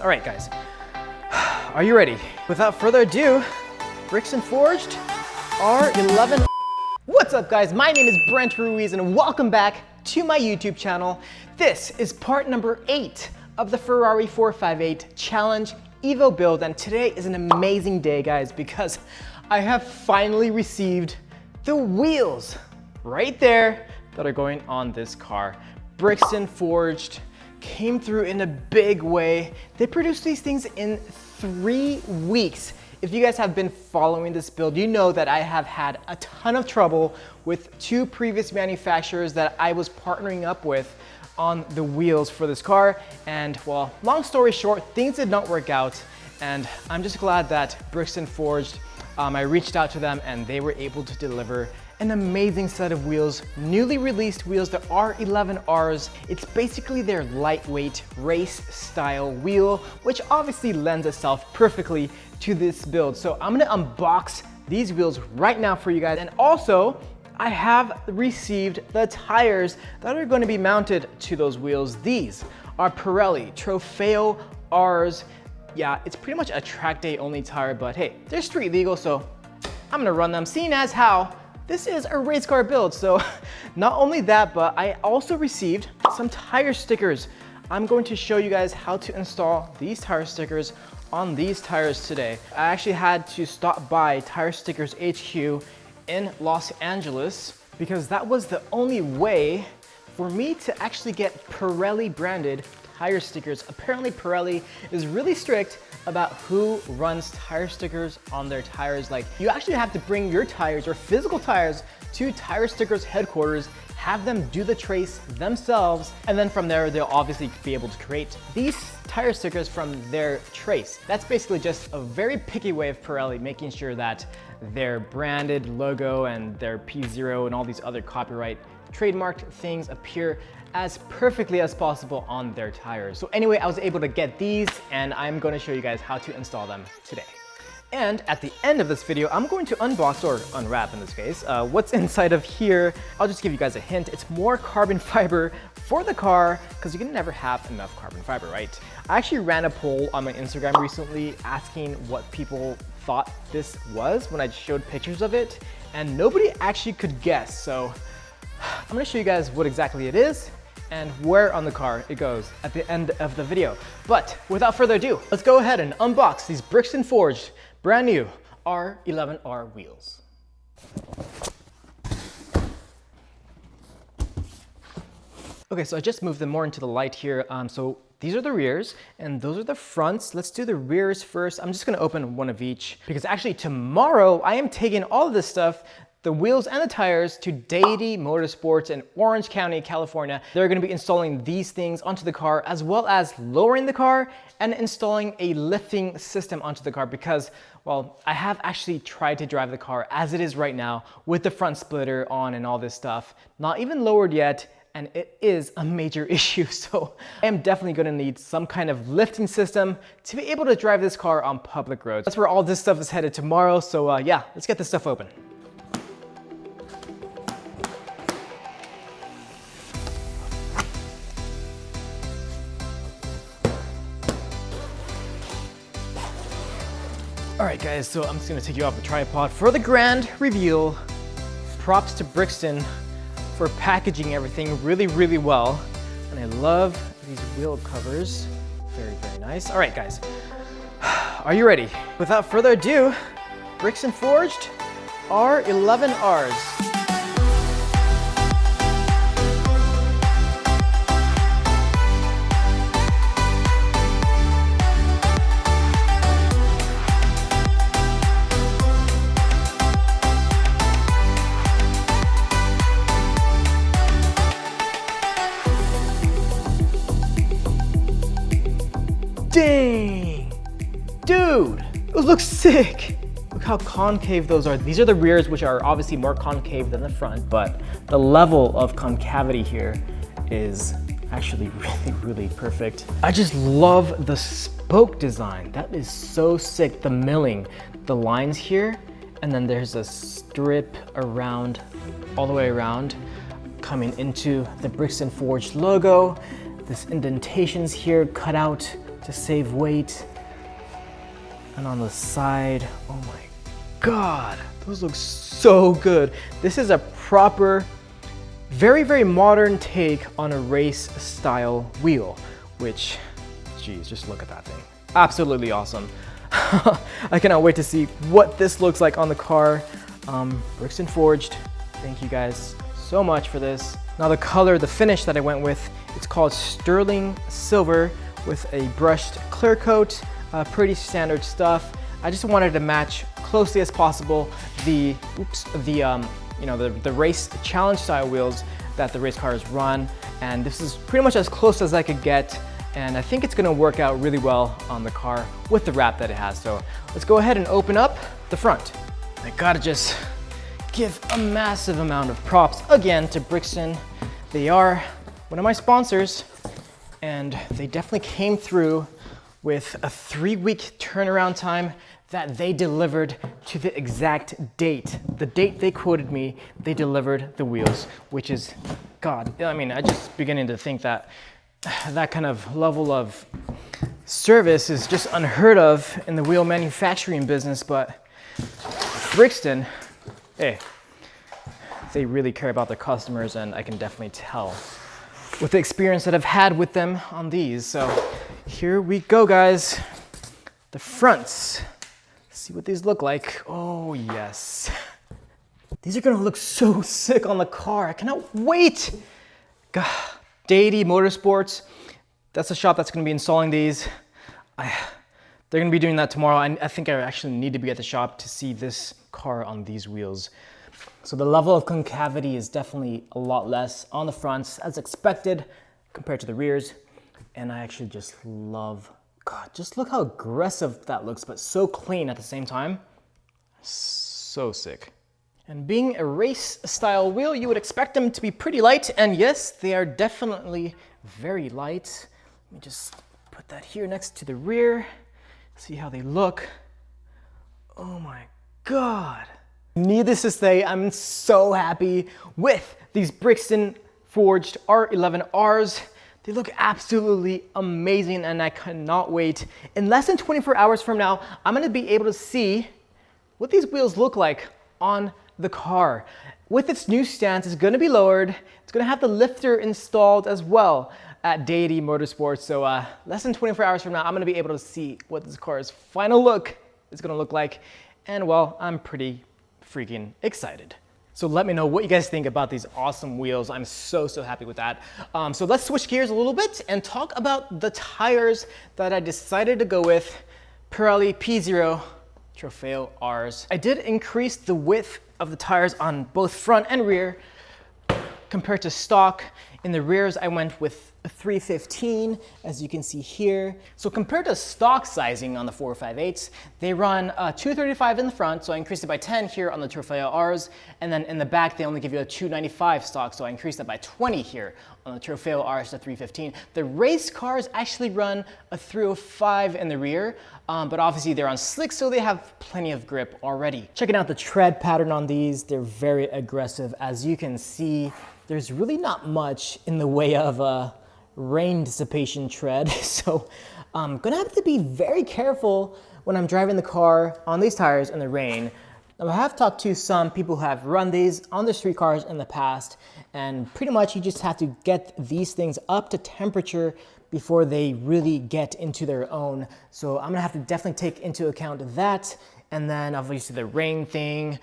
All right, guys, are you ready? Without further ado, Bricks and Forged R11. What's up, guys? My name is Brent Ruiz and welcome back to my YouTube channel. This is part number 8 of the Ferrari 458 Challenge Evo build, and today is an amazing day, guys, because I have finally received the wheels right there that are going on this car. Bricks and Forged came through in a big way. They produced these things in 3 weeks. If you guys have been following this build, you know that I have had a ton of trouble with 2 previous manufacturers that I was partnering up with on the wheels for this car. And well, long story short, things did not work out. And I'm just glad that Bricks and Forged, I reached out to them and they were able to deliver an amazing set of wheels, newly released wheels, the R11Rs. It's basically their lightweight race style wheel, which obviously lends itself perfectly to this build. So I'm gonna unbox these wheels right now for you guys. And also, I have received the tires that are gonna be mounted to those wheels. These are Pirelli Trofeo Rs. Yeah, it's pretty much a track day only tire, but hey, they're street legal, so I'm gonna run them, seeing as how this is a race car build. So not only that, but I also received some tire stickers. I'm going to show you guys how to install these tire stickers on these tires today. I actually had to stop by Tire Stickers HQ in Los Angeles because that was the only way for me to actually get Pirelli branded tire stickers. Apparently Pirelli is really strict about who runs tire stickers on their tires. Like, you actually have to bring your tires or physical tires to Tire Stickers headquarters, have them do the trace themselves, and then from there they'll obviously be able to create these tire stickers from their trace. That's basically just a very picky way of Pirelli making sure that their branded logo and their P0 and all these other copyright trademarked things appear as perfectly as possible on their tires. So anyway, I was able to get these and I'm going to show you guys how to install them today. And at the end of this video, I'm going to unbox, or unwrap in this case, what's inside of here. I'll just give you guys a hint. It's more carbon fiber for the car because you can never have enough carbon fiber, right? I actually ran a poll on my Instagram recently asking what people thought this was when I showed pictures of it, and nobody actually could guess. So I'm gonna show you guys what exactly it is and where on the car it goes at the end of the video. But without further ado, let's go ahead and unbox these Bricks and Forged brand new R11R wheels. Okay, so I just moved them more into the light here. So these are the rears and those are the fronts. Let's do the rears first. I'm just gonna open one of each because actually tomorrow I am taking all of this stuff, the wheels and the tires, to Deity Motorsports in Orange County, California. They're gonna be installing these things onto the car, as well as lowering the car and installing a lifting system onto the car because, well, I have actually tried to drive the car as it is right now with the front splitter on and all this stuff. Not even lowered yet, and it is a major issue. So I am definitely gonna need some kind of lifting system to be able to drive this car on public roads. That's where all this stuff is headed tomorrow. So yeah, let's get this stuff open. All right, guys, so I'm just gonna take you off the tripod for the grand reveal. Props to Brixton for packaging everything really, really well. And I love these wheel covers. Very, very nice. All right, guys, are you ready? Without further ado, Bricks and Forged R11Rs. Dang! Dude, those look sick! Look how concave those are. These are the rears, which are obviously more concave than the front, but the level of concavity here is actually really, really perfect. I just love the spoke design. That is so sick. The milling, the lines here, and then there's a strip around, all the way around, coming into the Bricks and Forged logo. This indentations here cut out to save weight. And on the side, oh my God, those look so good. This is a proper, very, very modern take on a race style wheel, which, geez, just look at that thing. Absolutely awesome. I cannot wait to see what this looks like on the car. Bricks and Forged, thank you guys so much for this. Now the color, the finish that I went with, it's called Sterling Silver with a brushed clear coat. Pretty standard stuff. I just wanted to match closely as possible the race challenge style wheels that the race cars run, and this is pretty much as close as I could get, and I think it's gonna work out really well on the car with the wrap that it has. So let's go ahead and open up the front. I gotta just give a massive amount of props again to Brixton. They are one of my sponsors, and they definitely came through with a 3-week turnaround time that they delivered to the exact date. The date they quoted me, they delivered the wheels, which is, God, I mean, I just beginning to think that that kind of level of service is just unheard of in the wheel manufacturing business, but Brixton, hey, they really care about their customers, and I can definitely tell with the experience that I've had with them on these. So here we go, guys. The fronts. Let's see what these look like. Oh, yes. These are gonna look so sick on the car. I cannot wait. God. Deity Motorsports, that's the shop that's gonna be installing these. They're gonna be doing that tomorrow. I think I actually need to be at the shop to see this car on these wheels. So the level of concavity is definitely a lot less on the fronts as expected compared to the rears. And I actually just love, God, just look how aggressive that looks, but so clean at the same time. So sick. And being a race style wheel, you would expect them to be pretty light. And yes, they are definitely very light. Let me just put that here next to the rear. See how they look. Oh my God. Needless to say, I'm so happy with these Brixton Forged R11Rs. They look absolutely amazing, and I cannot wait. In less than 24 hours from now, I'm gonna be able to see what these wheels look like on the car. With its new stance, it's gonna be lowered. It's gonna have the lifter installed as well at Deity Motorsports. So less than 24 hours from now, I'm gonna be able to see what this car's final look is gonna look like. And well, I'm pretty freaking excited. So let me know what you guys think about these awesome wheels. I'm so happy with that. So let's switch gears a little bit and talk about the tires that I decided to go with. Pirelli P0 Trofeo Rs. I did increase the width of the tires on both front and rear compared to stock. In the rears, I went with a 315, as you can see here. So compared to stock sizing on the 458s, they run 235 in the front, so I increased it by 10 here on the Trofeo Rs, and then in the back, they only give you a 295 stock, so I increased that by 20 here on the Trofeo Rs to 315. The race cars actually run a 305 in the rear, but obviously they're on slicks, so they have plenty of grip already. Checking out the tread pattern on these, they're very aggressive. As you can see, there's really not much in the way of rain dissipation tread, so I'm gonna have to be very careful when I'm driving the car on these tires in the rain. Now, I have talked to some people who have run these on their street cars in the past, and pretty much you just have to get these things up to temperature before they really get into their own. So I'm gonna have to definitely take into account that, and then obviously the rain thing.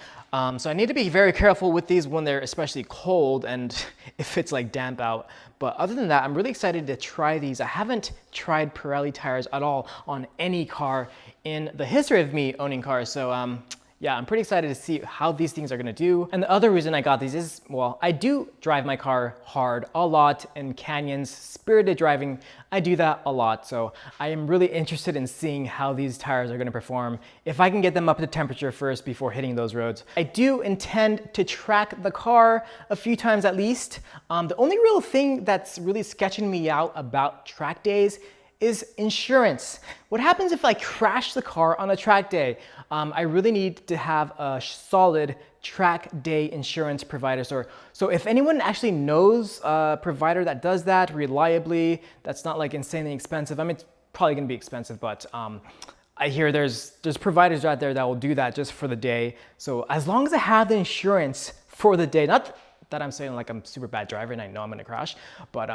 So I need to be very careful with these when they're especially cold and if it's like damp out. But other than that, I'm really excited to try these. I haven't tried Pirelli tires at all on any car in the history of me owning cars. So yeah, I'm pretty excited to see how these things are gonna do. And the other reason I got these is, well, I do drive my car hard a lot in canyons, spirited driving. I do that a lot. So I am really interested in seeing how these tires are gonna perform if I can get them up to temperature first before hitting those roads. I do intend to track the car a few times at least. The only real thing that's really sketching me out about track days is insurance. What happens if I crash the car on a track day? I really need to have a solid track day insurance provider. So if anyone actually knows a provider that does that reliably, that's not like insanely expensive, I mean, it's probably gonna be expensive, but I hear there's providers out there that will do that just for the day. So as long as I have the insurance for the day, not that I'm saying like I'm a super bad driver and I know I'm gonna crash, but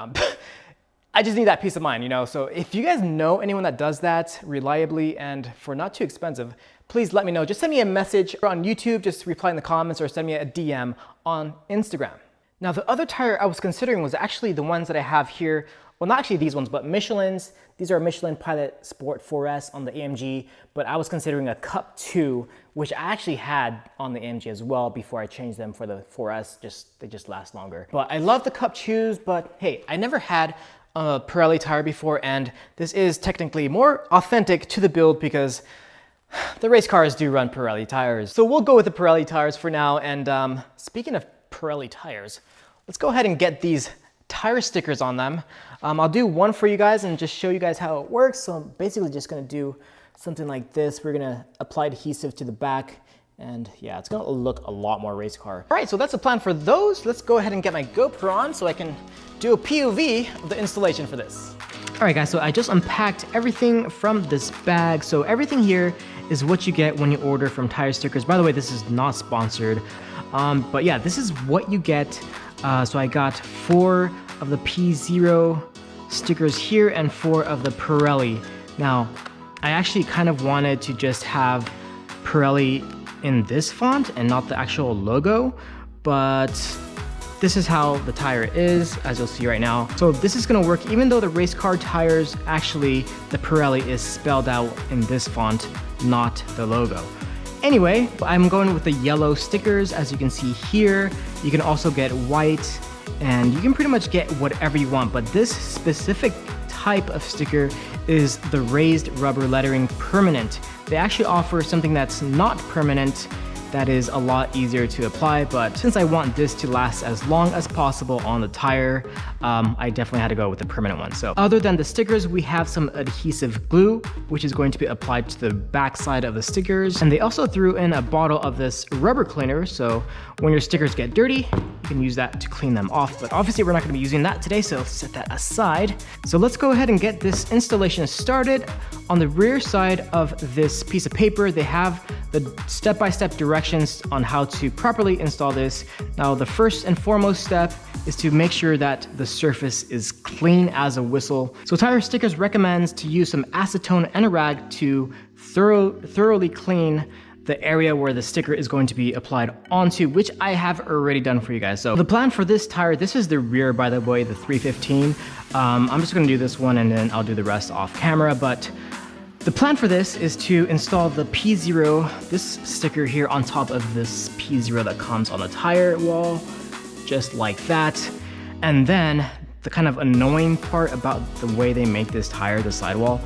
I just need that peace of mind, you know? So if you guys know anyone that does that reliably and for not too expensive, please let me know. Just send me a message on YouTube, just reply in the comments, or send me a DM on Instagram. Now, the other tire I was considering was actually the ones that I have here. Well, not actually these ones, but Michelin's. These are Michelin Pilot Sport 4S on the AMG, but I was considering a Cup 2, which I actually had on the AMG as well before I changed them for the 4S. They just last longer. But I love the Cup 2s, but hey, I never had a Pirelli tire before, and this is technically more authentic to the build because the race cars do run Pirelli tires. So we'll go with the Pirelli tires for now. And speaking of Pirelli tires, let's go ahead and get these tire stickers on them. I'll do one for you guys and just show you guys how it works. So I'm basically just gonna do something like this. We're gonna apply adhesive to the back, and yeah, it's gonna look a lot more race car. All right, so that's the plan for those. Let's go ahead and get my GoPro on so I can do a POV of the installation for this. All right guys, so I just unpacked everything from this bag. So everything here is what you get when you order from Tire Stickers. By the way, this is not sponsored, but yeah, this is what you get. So I got 4 of the P0 stickers here and 4 of the Pirelli. Now, I actually kind of wanted to just have Pirelli in this font and not the actual logo, but this is how the tire is, as you'll see right now. So this is gonna work even though the race car tires, actually the Pirelli is spelled out in this font, not the logo. Anyway, I'm going with the yellow stickers, as you can see here. You can also get white, and you can pretty much get whatever you want, but this specific type of sticker is the raised rubber lettering permanent. They actually offer something that's not permanent that is a lot easier to apply, but since I want this to last as long as possible on the tire, I definitely had to go with the permanent one. So other than the stickers, we have some adhesive glue, which is going to be applied to the back side of the stickers. And they also threw in a bottle of this rubber cleaner, so when your stickers get dirty, you can use that to clean them off. But obviously we're not gonna be using that today, so set that aside. So let's go ahead and get this installation started. On the rear side of this piece of paper, they have the step-by-step directions on how to properly install this. Now, the first and foremost step is to make sure that the surface is clean as a whistle. So Tire Stickers recommends to use some acetone and a rag to thoroughly clean the area where the sticker is going to be applied onto, which I have already done for you guys. So the plan for this tire, this is the rear, by the way, the 315. I'm just gonna do this one and then I'll do the rest off camera, but the plan for this is to install the P0, this sticker here on top of this P0 that comes on the tire wall, just like that. And then the kind of annoying part about the way they make this tire, the sidewall,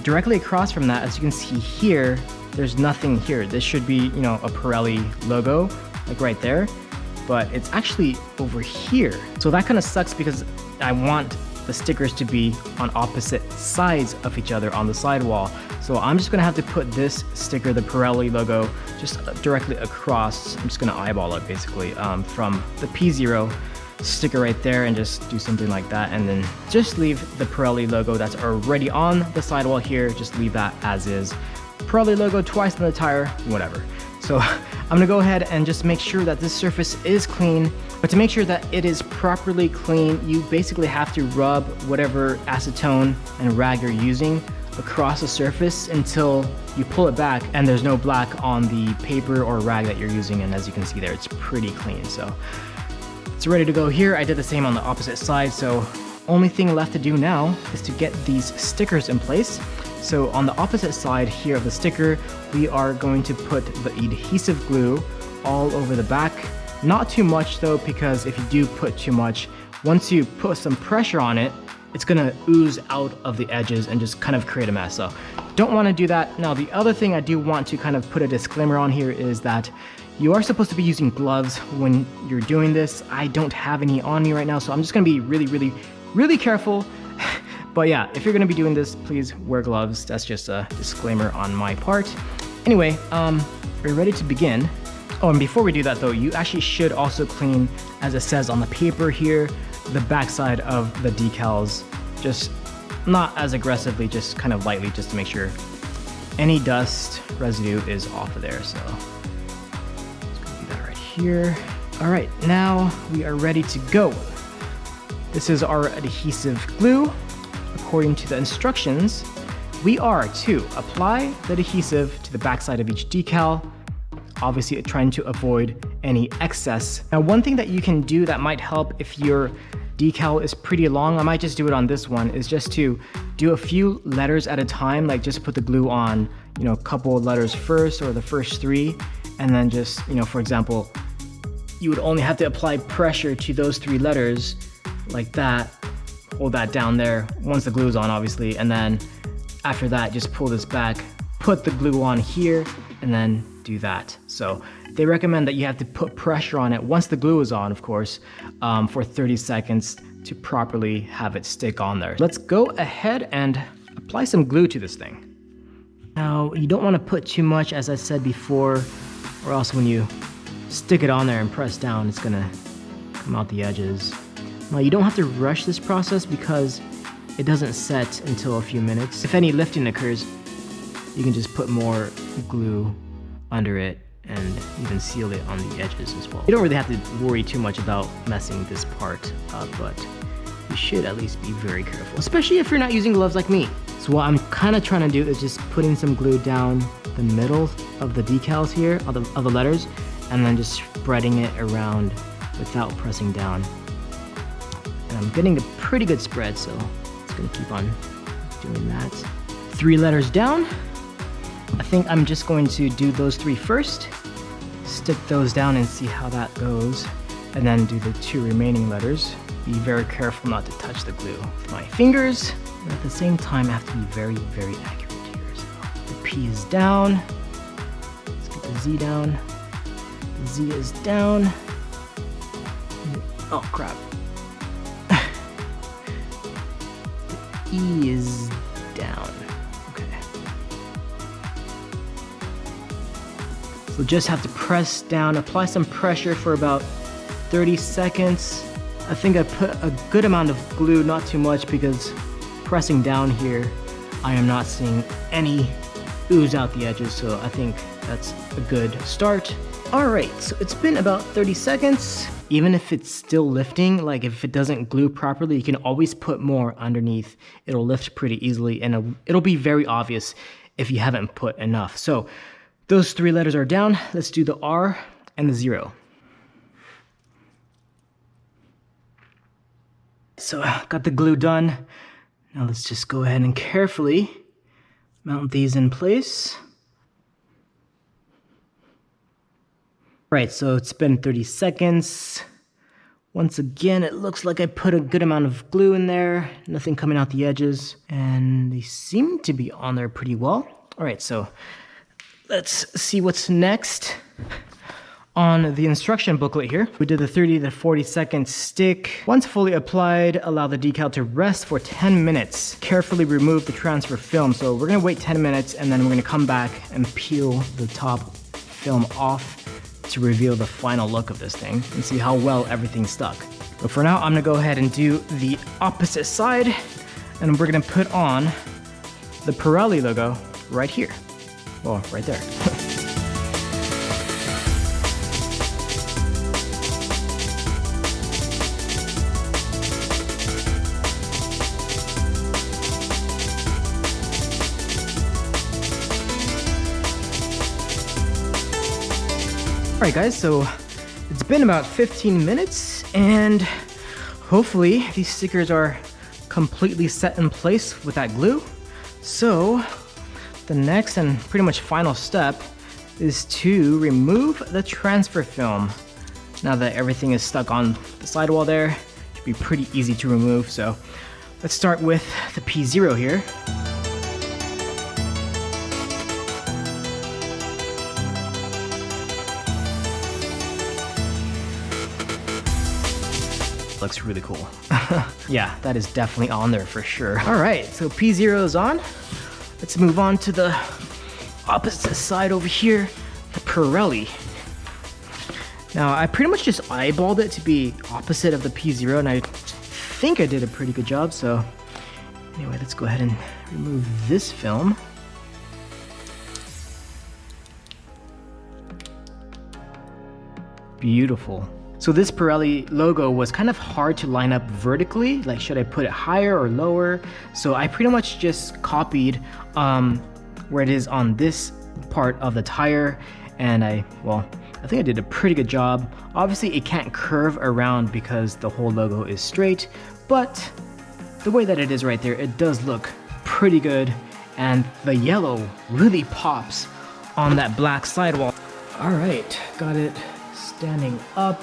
directly across from that, as you can see here, there's nothing here. This should be, you know, a Pirelli logo, like right there, but it's actually over here. So that kind of sucks because I want the stickers to be on opposite sides of each other on the sidewall. So I'm just gonna have to put this sticker, the Pirelli logo, just directly across. I'm just gonna eyeball it basically from the P0 sticker right there and just do something like that. And then just leave the Pirelli logo that's already on the sidewall here, just leave that as is. Pirelli logo twice on the tire, whatever. So I'm gonna go ahead and just make sure that this surface is clean. But to make sure that it is properly clean, you basically have to rub whatever acetone and rag you're using across the surface until you pull it back and there's no black on the paper or rag that you're using. And as you can see there, it's pretty clean. So it's ready to go here. I did the same on the opposite side. So only thing left to do now is to get these stickers in place. So on the opposite side here of the sticker, we are going to put the adhesive glue all over the back. Not too much though, because if you do put too much, once you put some pressure on it, it's gonna ooze out of the edges and just kind of create a mess. So don't wanna do that. Now, the other thing I do want to kind of put a disclaimer on here is that you are supposed to be using gloves when you're doing this. I don't have any on me right now, so I'm just gonna be really careful. But yeah, if you're gonna be doing this, please wear gloves. That's just a disclaimer on my part. Anyway, we're ready to begin. Oh, and before we do that though, you actually should also clean, as it says on the paper here, the backside of the decals. Just not as aggressively, just kind of lightly, just to make sure any dust residue is off of there. So just gonna do that right here. All right, now we are ready to go. This is our adhesive glue. According to the instructions, we are to apply the adhesive to the backside of each decal, obviously trying to avoid any excess. Now, one thing that you can do that might help if your decal is pretty long, I might just do it on this one, is just to do a few letters at a time, like just put the glue on, you know, a couple of letters first or the first 3, and then just, you know, for example, you would only have to apply pressure to those 3 letters like that, hold that down there once the glue is on, obviously, and then after that, just pull this back, put the glue on here, and then do that. So they recommend that you have to put pressure on it once the glue is on, of course, for 30 seconds to properly have it stick on there. Let's go ahead and apply some glue to this thing. Now, you don't want to put too much, as I said before, or else when you stick it on there and press down, it's gonna come out the edges. Now, you don't have to rush this process because it doesn't set until a few minutes. If any lifting occurs, you can just put more glue under it and even seal it on the edges as well. You don't really have to worry too much about messing this part up, but you should at least be very careful, especially if you're not using gloves like me. So what I'm kind of trying to do is just putting some glue down the middle of the decals here, of the letters, and then just spreading it around without pressing down. And I'm getting a pretty good spread, so it's gonna keep on doing that. 3 letters down. I think I'm just going to do those 3 first, stick those down and see how that goes, and then do the 2 remaining letters. Be very careful not to touch the glue with my fingers, but at the same time I have to be very, very accurate here. So the P is down, let's get the Z down, the Z is down, oh crap. The E is down. So just have to press down, apply some pressure for about 30 seconds. I think I put a good amount of glue, not too much, because pressing down here, I am not seeing any ooze out the edges, so I think that's a good start. All right, so it's been about 30 seconds. Even if it's still lifting, like if it doesn't glue properly, you can always put more underneath. It'll lift pretty easily, and it'll be very obvious if you haven't put enough. So those 3 letters are down. Let's do the R and the 0. So got the glue done. Now let's just go ahead and carefully mount these in place. Right, so it's been 30 seconds. Once again, it looks like I put a good amount of glue in there, nothing coming out the edges, and they seem to be on there pretty well. All right, so let's see what's next. On the instruction booklet here, we did the 30 to 40 second stick. Once fully applied, allow the decal to rest for 10 minutes. Carefully remove the transfer film. So we're gonna wait 10 minutes and then we're gonna come back and peel the top film off to reveal the final look of this thing and see how well everything stuck. But for now, I'm gonna go ahead and do the opposite side, and we're gonna put on the Pirelli logo right here. Oh, right there. Alright guys, so it's been about 15 minutes and hopefully these stickers are completely set in place with that glue. So the next and pretty much final step is to remove the transfer film. Now that everything is stuck on the sidewall there, it should be pretty easy to remove. So let's start with the P0 here. Looks really cool. Yeah, that is definitely on there for sure. All right, so P0 is on. Let's move on to the opposite side over here, the Pirelli. Now, I pretty much just eyeballed it to be opposite of the P0, and I think I did a pretty good job, so Anyway, let's go ahead and remove this film. Beautiful. So this Pirelli logo was kind of hard to line up vertically, like should I put it higher or lower? So I pretty much just copied where it is on this part of the tire, and I think I did a pretty good job. Obviously it can't curve around because the whole logo is straight, but the way that it is right there, it does look pretty good, and the yellow really pops on that black sidewall. All right, got it standing up.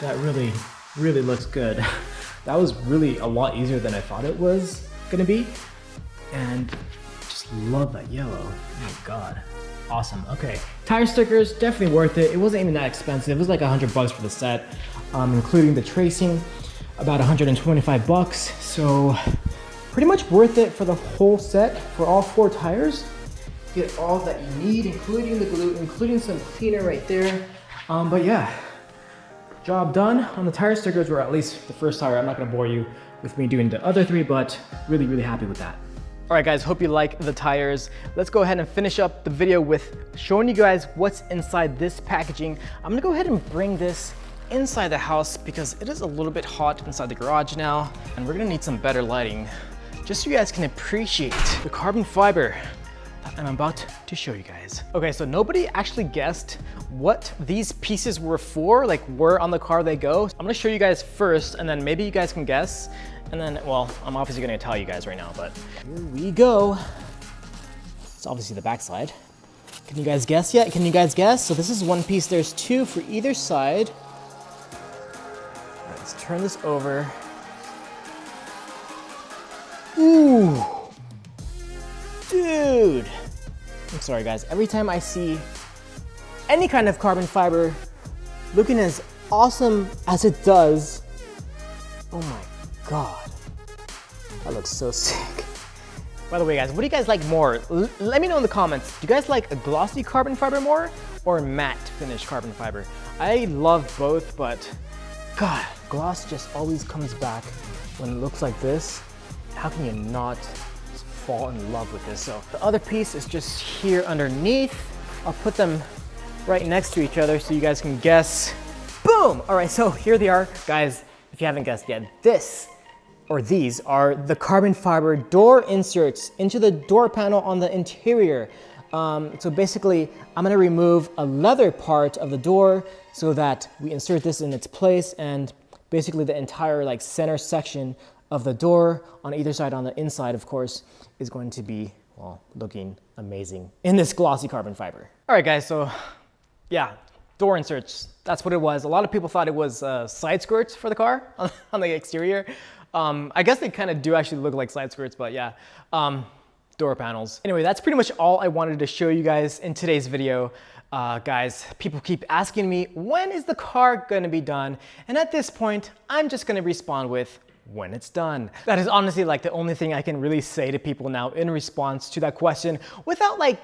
That really looks good. That was really a lot easier than I thought it was gonna be, and just love that yellow. Oh my God, awesome. Okay, tire stickers, definitely worth it. It wasn't even that expensive. It was like $100 for the set, including the tracing, about 125 bucks. So pretty much worth it for the whole set, for all 4 tires. Get all that you need, including the glue, including some cleaner right there. But yeah, job done on the tire stickers, or at least the first tire. I'm not gonna bore you with me doing the other 3, but really happy with that. All right guys, hope you like the tires. Let's go ahead and finish up the video with showing you guys what's inside this packaging. I'm gonna go ahead and bring this inside the house because it is a little bit hot inside the garage now, and we're gonna need some better lighting just so you guys can appreciate the carbon fiber that I'm about to show you guys. Okay, so nobody actually guessed what these pieces were for, like where on the car they go. I'm gonna show you guys first, and then maybe you guys can guess. And then, well, I'm obviously gonna tell you guys right now, but here we go. It's obviously the backside. Can you guys guess yet? Can you guys guess? So this is one piece. There's 2 for either side. All right, let's turn this over. Ooh. Dude, I'm sorry guys, every time I see any kind of carbon fiber looking as awesome as it does, oh my God, that looks so sick. By the way guys, what do you guys like more? Let me know in the comments. Do you guys like a glossy carbon fiber more or matte finish carbon fiber? I love both, but God, gloss just always comes back when it looks like this. How can you not fall in love with this? So the other piece is just here underneath. I'll put them right next to each other so you guys can guess. Boom! All right, so here they are. Guys, if you haven't guessed yet, these are the carbon fiber door inserts into the door panel on the interior. So basically, I'm gonna remove a leather part of the door so that we insert this in its place, and basically the entire like center section of the door on either side, on the inside, of course, is going to be, well, looking amazing in this glossy carbon fiber. All right, guys, so yeah, door inserts, that's what it was. A lot of people thought it was side skirts for the car on the exterior. I guess they kind of do actually look like side skirts, but yeah, door panels. Anyway, that's pretty much all I wanted to show you guys in today's video. Guys, people keep asking me, when is the car gonna be done? And at this point, I'm just gonna respond with, when it's done. That is honestly like the only thing I can really say to people now in response to that question, without like,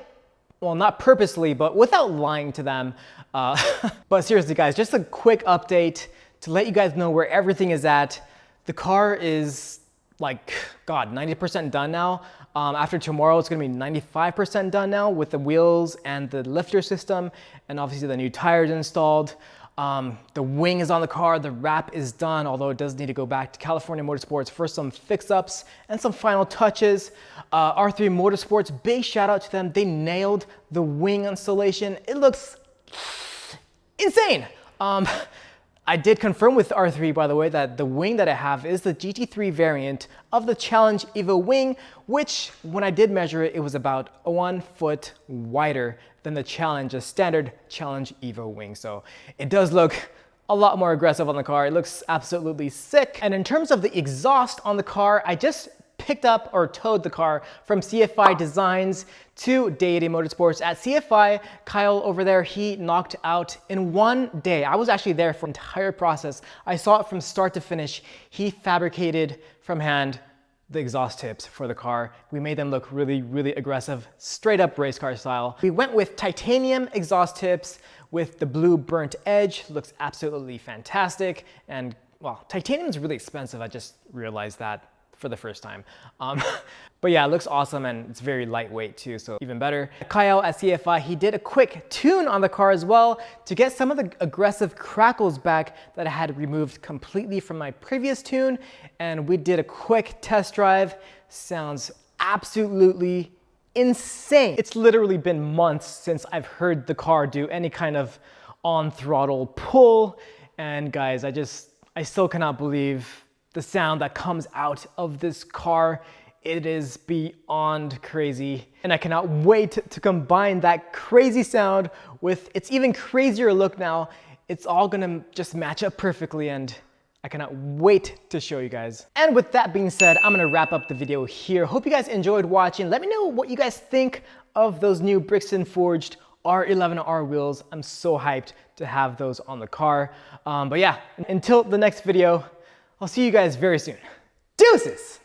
well, not purposely, but without lying to them. But seriously guys, just a quick update to let you guys know where everything is at. The car is like, God, 90% done now. After tomorrow, it's gonna be 95% done now with the wheels and the lifter system, and obviously the new tires installed. The wing is on the car, the wrap is done, although it does need to go back to California Motorsports for some fix-ups and some final touches. R3 Motorsports, big shout out to them. They nailed the wing installation. It looks insane. I did confirm with R3, by the way, that the wing that I have is the GT3 variant of the Challenge Evo wing, which when I did measure it, it was about 1 foot wider than the Challenge, a standard Challenge Evo wing. So it does look a lot more aggressive on the car. It looks absolutely sick. And in terms of the exhaust on the car, I just picked up or towed the car from CFI Designs to Deity Motorsports. At CFI, Kyle over there, he knocked out in 1 day. I was actually there for the entire process. I saw it from start to finish. He fabricated from hand the exhaust tips for the car. We made them look really, really aggressive, straight up race car style. We went with titanium exhaust tips with the blue burnt edge. Looks absolutely fantastic. And well, titanium is really expensive. I just realized that for the first time. But yeah, it looks awesome and it's very lightweight too, so even better. Kyle at CFI, he did a quick tune on the car as well to get some of the aggressive crackles back that I had removed completely from my previous tune. And we did a quick test drive. Sounds absolutely insane. It's literally been months since I've heard the car do any kind of on throttle pull. And guys, I still cannot believe the sound that comes out of this car. It is beyond crazy. And I cannot wait to combine that crazy sound with its even crazier look now. It's all gonna just match up perfectly, and I cannot wait to show you guys. And with that being said, I'm gonna wrap up the video here. Hope you guys enjoyed watching. Let me know what you guys think of those new Brixton Forged R11R wheels. I'm so hyped to have those on the car. But yeah, until the next video, I'll see you guys very soon. Deuces!